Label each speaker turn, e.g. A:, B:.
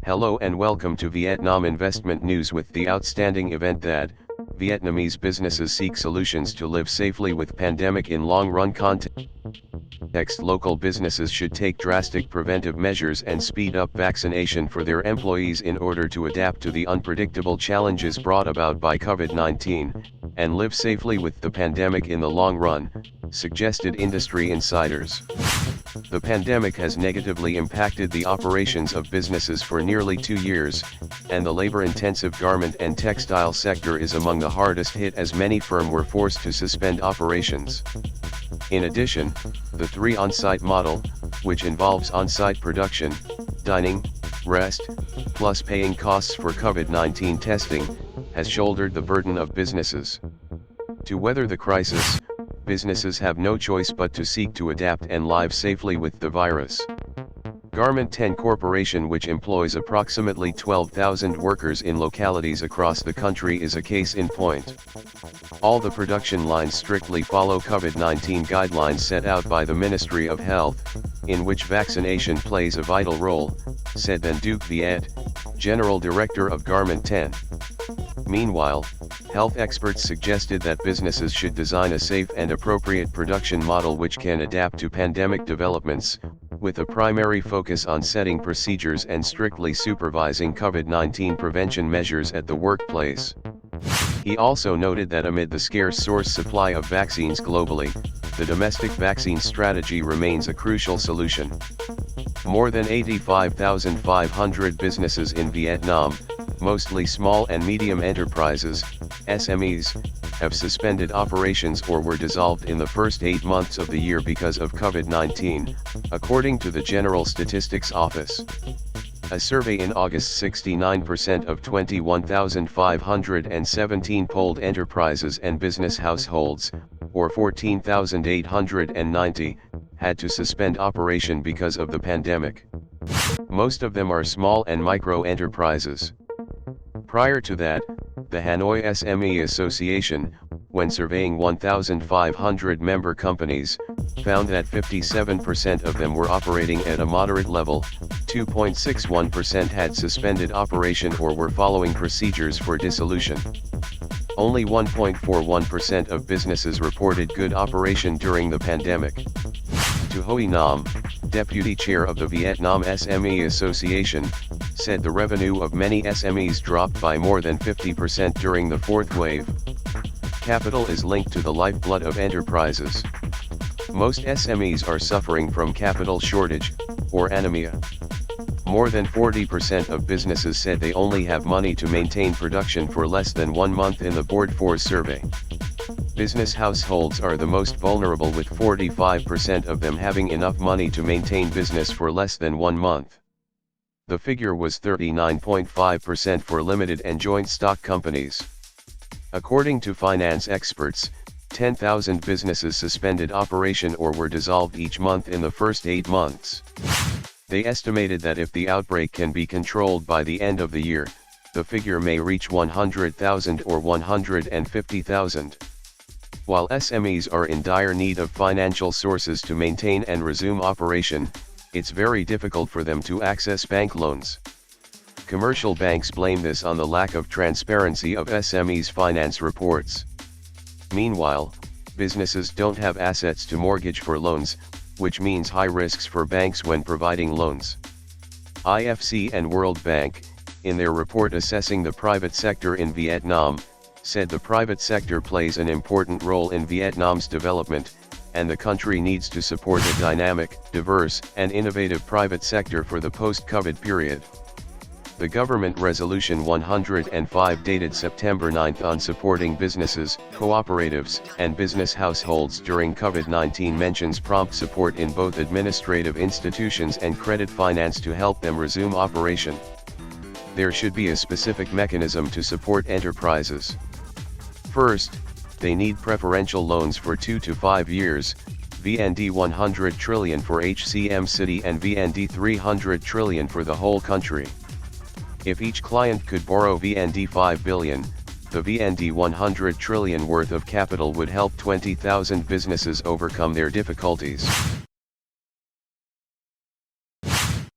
A: Hello and welcome to Vietnam Investment News with the outstanding event that Vietnamese businesses seek solutions to live safely with pandemic in long-run context. Local businesses should take drastic preventive measures and speed up vaccination for their employees in order to adapt to the unpredictable challenges brought about by COVID-19, and live safely with the pandemic in the long run, suggested industry insiders. The pandemic has negatively impacted the operations of businesses for nearly 2 years, and the labor-intensive garment and textile sector is among the hardest hit as many firms were forced to suspend operations. In addition, the 3 on-site model, which involves on-site production, dining, rest, plus paying costs for COVID-19 testing, has shouldered the burden of businesses. To weather the crisis, businesses have no choice but to seek to adapt and live safely with the virus. Garment 10 Corporation, which employs approximately 12,000 workers in localities across the country, is a case in point. All the production lines strictly follow COVID-19 guidelines set out by the Ministry of Health, in which vaccination plays a vital role, said Van Duke Viet, General Director of Garment 10. Meanwhile, health experts suggested that businesses should design a safe and appropriate production model which can adapt to pandemic developments, with a primary focus on setting procedures and strictly supervising COVID-19 prevention measures at the workplace. He also noted that amid the scarce source supply of vaccines globally, the domestic vaccine strategy remains a crucial solution. More than 85,500 businesses in Vietnam, mostly small and medium enterprises, SMEs, have suspended operations or were dissolved in the first 8 months of the year because of COVID-19, according to the General Statistics Office. A survey in August, 69% of 21,517 polled enterprises and business households, or 14,890, had to suspend operation because of the pandemic. Most of them are small and micro enterprises. Prior to that, the Hanoi SME Association, when surveying 1,500 member companies, found that 57% of them were operating at a moderate level, 2.61% had suspended operation or were following procedures for dissolution. Only 1.41% of businesses reported good operation during the pandemic. To Huy Nam, Deputy Chair of the Vietnam SME Association, said the revenue of many SMEs dropped by more than 50% during the fourth wave. Capital is linked to the lifeblood of enterprises. Most SMEs are suffering from capital shortage, or anemia. More than 40% of businesses said they only have money to maintain production for less than 1 month in the Board 4 survey. Business households are the most vulnerable, with 45% of them having enough money to maintain business for less than 1 month. The figure was 39.5% for limited and joint stock companies. According to finance experts, 10,000 businesses suspended operation or were dissolved each month in the first 8 months. They estimated that if the outbreak can be controlled by the end of the year, the figure may reach 100,000 or 150,000. While SMEs are in dire need of financial sources to maintain and resume operation, it's very difficult for them to access bank loans. Commercial banks blame this on the lack of transparency of SMEs' finance reports. Meanwhile, businesses don't have assets to mortgage for loans, which means high risks for banks when providing loans. IFC and World Bank, in their report assessing the private sector in Vietnam, said the private sector plays an important role in Vietnam's development, and the country needs to support a dynamic, diverse, and innovative private sector for the post-COVID period. The Government Resolution 105 dated September 9 on supporting businesses, cooperatives, and business households during COVID-19 mentions prompt support in both administrative institutions and credit finance to help them resume operation. There should be a specific mechanism to support enterprises. First, they need preferential loans for 2 to 5 years, VND 100 trillion for HCM city and VND 300 trillion for the whole country. If each client could borrow VND 5 billion, the VND 100 trillion worth of capital would help 20,000 businesses overcome their difficulties.